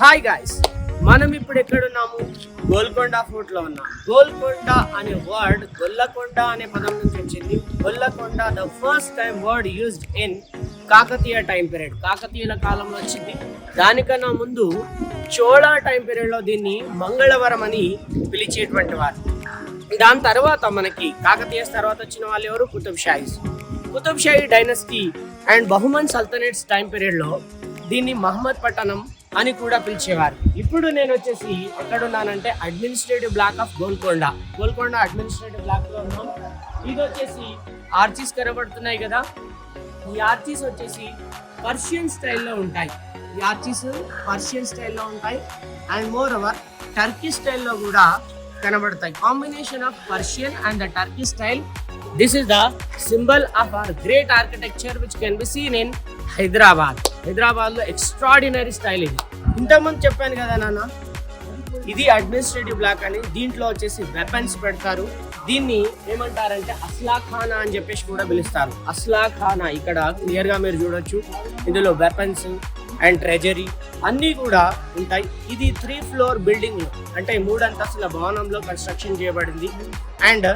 Hi guys, మనం ఇప్పుడు ఎక్కడున్నాము? Golconda fort లో ఉన్నాం. గోల్కొండ అనే వర్డ్ గొల్లకొండ అనే పదం నుంచి వచ్చింది. Gollakonda the first time word used in Kakatiya time period, కాకతీయుల కాలంలో వచ్చింది. దానికన్నా ముందు చోళ టైం పీరియడ్ లో దీన్ని మంగళవరం అని పిలిచేటువంటి వారు. దాని తర్వాత మనకి కాకతీయ తర్వాత వచ్చిన వాళ్ళు ఎవరు? Qutb Shahi dynasty and Bahmani sultanates time period లో దీన్ని మహమ్మద్ పట్టణం అని కూడా పిలిచేవారు. ఇప్పుడు నేను వచ్చేసి ఎక్కడున్నానంటే administrative block of Golconda administrative block లో ఉన్నాం. ఇది వచ్చేసి ఆర్చీస్ కనబడుతున్నాయి కదా, ఈ ఆర్చీస్ వచ్చేసి పర్షియన్ స్టైల్లో ఉంటాయి. అండ్ మోర్ ఓవర్ టర్కీ స్టైల్లో కూడా కనబడతాయి. Combination of Persian and the Turkey style. This is the symbol of our great architecture which can be seen in Hyderabad లో ఎక్స్ట్రాడినరీ స్టైల్. ఇది ఇంతకుముందు చెప్పాను కదా నాన్న, ఇది అడ్మినిస్ట్రేటివ్ బ్లాక్ అని. దీంట్లో వచ్చేసి వెపన్స్ పెడతారు. దీన్ని ఏమంటారంటే అస్లాఖానా అని చెప్పేసి కూడా పిలుస్తారు. అస్లాఖానా ఇక్కడ క్లియర్ గా మీరు చూడొచ్చు. ఇందులో వెపన్స్ అండ్ ట్రెజరీ అన్నీ కూడా ఉంటాయి. ఇది 3 ఫ్లోర్ బిల్డింగ్ అంటే 3 అంతస్తుల భవనంలో కన్స్ట్రక్షన్ చేయబడింది. అండ్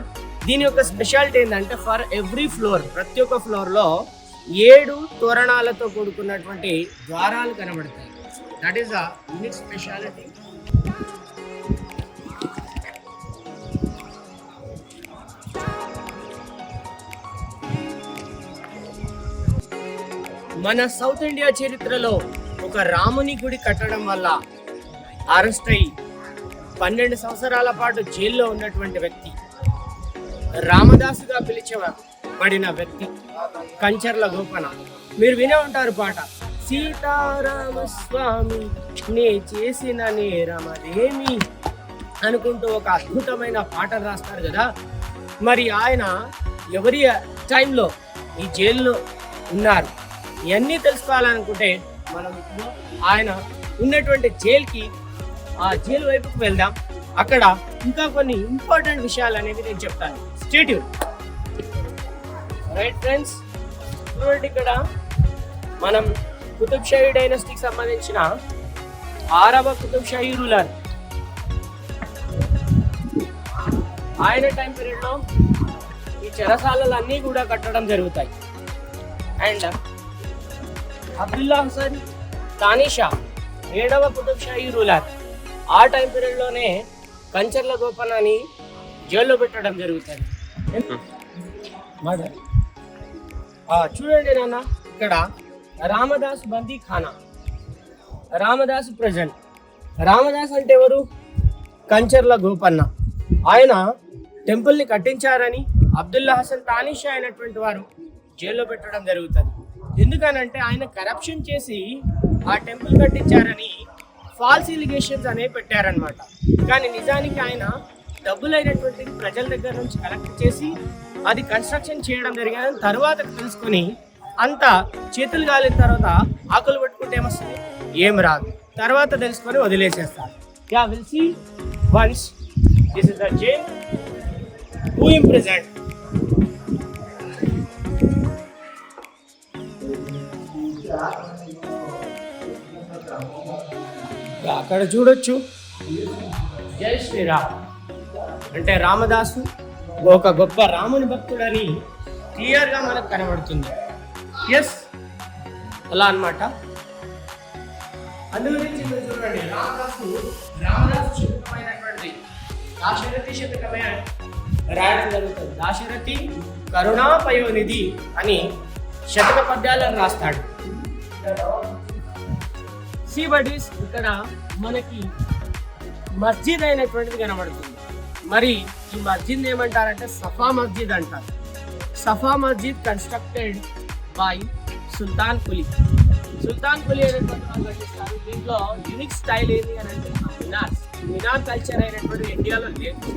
దీని యొక్క స్పెషాలిటీ ఏంటంటే ఫర్ ఎవ్రీ ఫ్లోర్, ప్రతి ఒక్క ఫ్లోర్ లో 7 తోరణాలతో కూడుకున్నటువంటి ద్వారాలు కనబడతాయి. That is the unique speciality. మన సౌత్ ఇండియా చరిత్రలో ఒక రాముని గుడి కట్టడం వల్ల అరెస్ట్ అయ్యి 12 సంవత్సరాల పాటు జైల్లో ఉన్నటువంటి వ్యక్తి, రామదాసుగా పిలిచబడిన వ్యక్తి కంచర్ల గోపన. మీరు వినే ఉంటారు పాట, సీతారామ స్వామి నే చేసిన నేరమదేమి అనుకుంటూ ఒక అద్భుతమైన పాటలు రాస్తారు కదా. మరి ఆయన ఎవరి టైంలో ఈ జైల్లో ఉన్నారు ఇవన్నీ తెలుసుకోవాలనుకుంటే మనం ఇప్పుడు ఆయన ఉన్నటువంటి జైలుకి, ఆ జైలు వైపుకు వెళ్దాం. అక్కడ ఇంకా కొన్ని ఇంపార్టెంట్ విషయాలు అనేవి నేను చెప్తాను. Stay tune. రైట్ ఫ్రెండ్స్, చూడండి ఇక్కడ మనం కుతుబ్ షాహీ డైనస్టీకి సంబంధించిన 6వ కుతుబ్ షాహీ రూలర్, ఆయన టైం పీరియడ్ లో ఈ చెరసాలలు అన్నీ కూడా కట్టడం జరుగుతాయి. అండ్ అబ్దుల్లా హసన్ తానీషా 7వ కుతుబ్ షాహీ రూలర్, ఆ టైం పీరియడ్ లోనే కంచర్ల గోపనాన్ని జైల్లో పెట్టడం జరుగుతుంది. చూడండి నాన్న, ఇక్కడ రామదాస్ బందీ ఖానా, రామదాస్ ప్రెజెంట్. రామదాస్ అంటే ఎవరు? కంచర్ల గోపన్న. ఆయన టెంపుల్ ని కట్టించారని అబ్దుల్లా హసన్ తానీషా అయినటువంటి వారు జైల్లో పెట్టడం జరుగుతుంది. ఎందుకనంటే ఆయన కరప్షన్ చేసి ఆ టెంపుల్ కట్టించారని ఫాల్స్ ఎలిగేషన్స్ అనేవి పెట్టారనమాట. కానీ నిజానికి ఆయన డబ్బులైనటువంటి ప్రజల దగ్గర నుంచి కలెక్ట్ చేసి అది కన్స్ట్రక్షన్ చేయడం జరిగింది. తర్వాత తెలుసుకొని అంతా చేతులు కాలిన తర్వాత ఆకులు పట్టుకుంటే ఏమొస్తుంది? ఏం రాదు. తర్వాత తెలుసుకొని వదిలేసేస్తారు. Yeah, will see once. This is the jail who imprisoned. అక్కడ చూడొచ్చు, జై శ్రీరామ్ అంటే రామదాసు ఒక గొప్ప రాముని భక్తుడని క్లియర్ గా మనకు కనబడుతుంది. ఎస్, అలా అన్నమాట. అందు గురించి చూడండి, రామదాసు శతకమైనటువంటి దాశరథి శతకమే రాయడం జరుగుతుంది. దాశరథి కరుణాపయోనిధి అని శతక పద్యాలను రాస్తాడు. బడీస్ ఇక్కడ మనకి మస్జిద్ అయినటువంటిది కనబడుతుంది. మరి ఈ మస్జిద్ ఏమంటారంటే సఫా మస్జిద్ అంటారు. సఫా మస్జిద్ కన్స్ట్రక్టెడ్ బై సుల్తాన్ కులీ అనేటువంటి వాళ్ళు కట్టిస్తారు. దీంట్లో యూనిక్ స్టైల్ ఏంటి అని అంటే మినార్ కల్చర్ అయినటువంటి ఇండియాలో లేదు.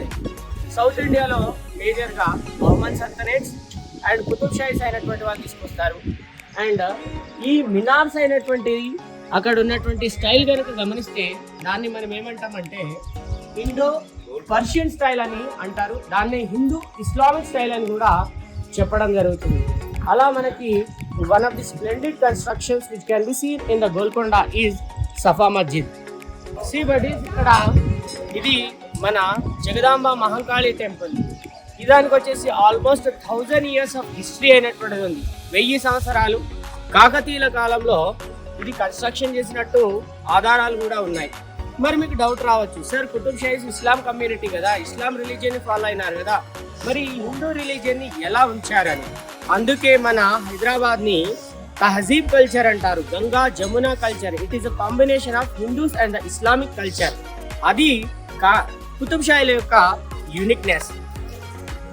సౌత్ ఇండియాలో మేజర్గా బహుమన్ సల్తనేట్స్ అండ్ కుతుబ్ షాహీస్ అయినటువంటి వాళ్ళు తీసుకొస్తారు. అండ్ ఈ మినార్స్ అయినటువంటి అక్కడ ఉన్నటువంటి స్టైల్ కనుక గమనిస్తే దాన్ని మనం ఏమంటామంటే ఇండో పర్షియన్ స్టైల్ అని అంటారు. దాన్ని హిందూ ఇస్లామిక్ స్టైల్ అని కూడా చెప్పడం జరుగుతుంది. అలా మనకి one of the splendid constructions which can be seen in the Golconda is Safa Masjid. See buddies ఇక్కడ ఇది మన జగదాంబ మహంకాళి టెంపుల్. ఇదానికి వచ్చేసి ఆల్మోస్ట్ 1000 years ఆఫ్ హిస్టరీ అయినటువంటిది ఉంది. 1000 సంవత్సరాలు కాకతీయుల కాలంలో ఇది కన్స్ట్రక్షన్ చేసినట్టు ఆధారాలు కూడా ఉన్నాయి. మరి మీకు డౌట్ రావచ్చు, సార్ కుతుబ్ షాహీస్ ఇస్లాం కమ్యూనిటీ కదా, ఇస్లాం రిలీజియన్ ఫాలో అయినారు కదా, మరి హిందూ రిలీజియన్ ని ఎలా ఉంచారని. అందుకే మన హైదరాబాద్ ని తహజీబ్ కల్చర్ అంటారు, Ganga Jamuna culture. It is a combination of Hindus and the Islamic culture. అది కుతుబ్ షాహీల యొక్క యూనిక్నెస్.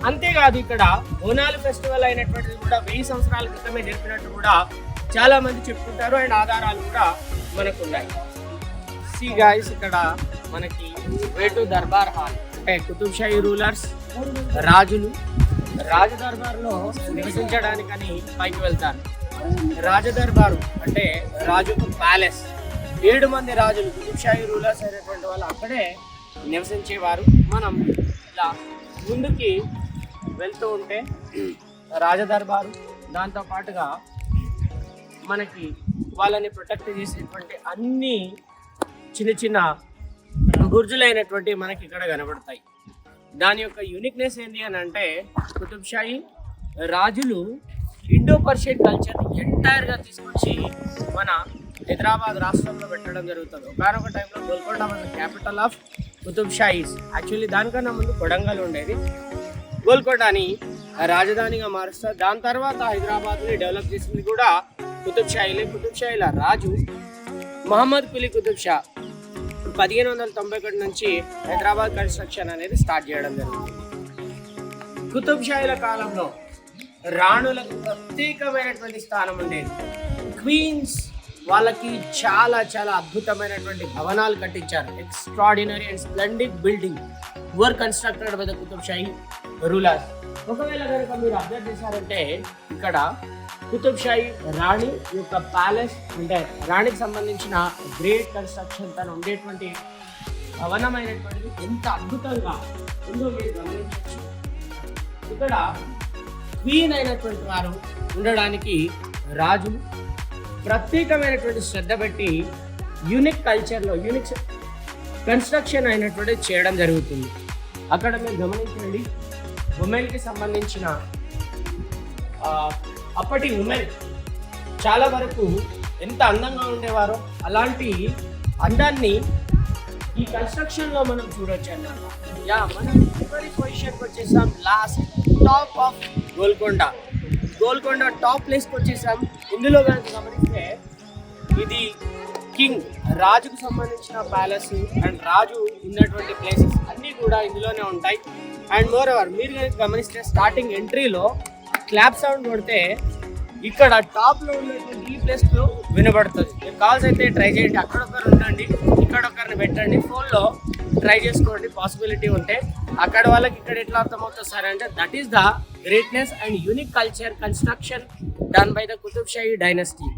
అంతేకాదు ఇక్కడ బోనాలు ఫెస్టివల్ అయినటువంటిది కూడా 1000 సంవత్సరాల క్రితమే జరిపినట్టు కూడా చాలా మంది చెప్పుకుంటారు అండ్ ఆధారాలు కూడా మనకు ఉన్నాయి. సి గాయ్స్, ఇక్కడ మనకి వే టు దర్బార్ హాల్ అంటే కుతుబ్ షాహీ రూలర్స్ రాజులు రాజ దర్బార్లో నివసించడానికని పైకి వెళ్తారు. రాజదర్బారు అంటే రాజు ప్యాలెస్. 7 మంది రాజులు కుతుబ్ షాహీ రూలర్స్ అయినటువంటి వాళ్ళు అక్కడే నివసించేవారు. మనం ఇలా ముందుకి వెళ్తూ ఉంటే రాజదర్బారు, దాంతో పాటుగా మనకి వాళ్ళని ప్రొటెక్ట్ చేసేటువంటి అన్ని చిన్న చిన్న బుర్జులైనటువంటి మనకి ఇక్కడ కనబడతాయి. దాని యొక్క యూనిక్నెస్ ఏంటి అని అంటే కుతుబ్ షాహీ రాజులు ఇండో పర్షియన్ కల్చర్ ఎంటైర్గా తీసుకొచ్చి మన హైదరాబాద్ రాష్ట్రంలో పెట్టడం జరుగుతుంది. ఒకనొక టైంలో Golconda was the capital of Qutb Shahis. Actually దానికన్నా ముందు కొడంగల్ ఉండేది. గోల్కొండని రాజధానిగా మారుస్తారు. దాని తర్వాత హైదరాబాద్ని డెవలప్ చేసింది కూడా కుతుబ్ షాహీలే. కుతుబ్ షాహీల రాజు మహమ్మద్ కులీ కుతుబ్ షా 1591 నుంచి హైదరాబాద్ కన్స్ట్రక్షన్ అనేది స్టార్ట్ చేయడం జరిగింది. కుతుబ్ షాహీల కాలంలో రాణులకు ప్రత్యేకమైనటువంటి స్థానం ఉండేది. క్వీన్స్ వాళ్ళకి చాలా చాలా అద్భుతమైనటువంటి భవనాలు కట్టించారు. Extraordinary and splendid building were constructed by the Qutb Shahi rulers. ఒకవేళ కనుక మీరు అబ్జర్వ్ చేశారంటే ఇక్కడ కుతుబ్ షాహీ రాణి యొక్క ప్యాలెస్ అంటే రాణికి సంబంధించిన గ్రేట్ కన్స్ట్రక్షన్ తను ఉండేటువంటి భవనమైనటువంటిది ఎంత అద్భుతంగా ఉందో మీరు గమనించవచ్చు. ఇక్కడ క్వీన్ అయినటువంటి వారు ఉండడానికి రాజు ప్రత్యేకమైనటువంటి శ్రద్ధ పెట్టి యూనిక్ కల్చర్లో యూనిక్ కన్స్ట్రక్షన్ అయినటువంటి చేయడం జరుగుతుంది. అక్కడ మీరు గమనించండి, ఉమెన్కి సంబంధించిన అప్పటి ఉమెన్ చాలా వరకు ఎంత అందంగా ఉండేవారో అలాంటి అందాన్ని ఈ కన్స్ట్రక్షన్లో మనం చూడొచ్చు అన్నమాట. మనం చివరి పొజిషన్కి వచ్చేసాం. Last top of Golconda top ప్లేస్కి వచ్చేసాం. ఇందులో కనుక గమనిస్తే ఇది కింగ్ రాజుకు సంబంధించిన ప్యాలెస్ అండ్ రాజు ఉన్నటువంటి ప్లేసెస్ అన్నీ కూడా ఇందులోనే ఉంటాయి. అండ్ మోర్ ఓవర్ మీరు కనుక గమనిస్తే స్టార్టింగ్ ఎంట్రీలో క్లాప్ సౌండ్ కొడితే ఇక్కడ టాప్లో ఉన్నటువంటి ఈ ప్లేస్లో వినబడుతుంది. మీరు కాల్స్ అయితే ట్రై చేయండి, అక్కడొక్కరు ఉండండి, ఇక్కడొక్కరిని పెట్టండి, ఫోన్లో ట్రై చేసుకోండి పాసిబిలిటీ ఉంటే. అక్కడ వాళ్ళకి ఇక్కడ ఎట్లా అర్థమవుతుంది సార్ అంటే that is the greatness and unique culture construction done by the Qutb Shahi dynasty.